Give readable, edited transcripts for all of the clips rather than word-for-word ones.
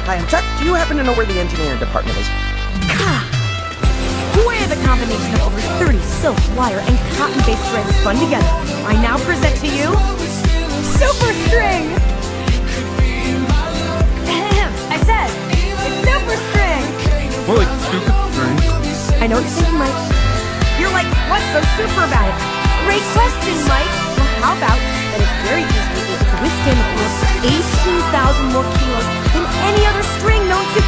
Hi, Chuck, do you happen to know where the engineering department is? With a combination of over 30 silk, wire, and cotton-based threads spun together, I now present to you Super String! I said, it's Super String! More like stupid string. I know what you're thinking, Mike. You're like, what's so super about it? Great question, Mike. Well, how about that it's very easily able to withstand the force of 18,000 more kilos than any other string known to...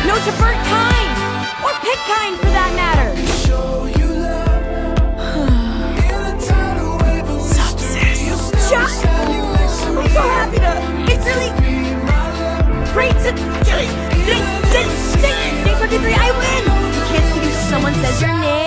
No, to burnt kind! Or pig kind, for that matter! Chuck! I'm so happy to... It's really... great to... Thanks, 1, 2, 3, I win! You can't speak if someone says your name.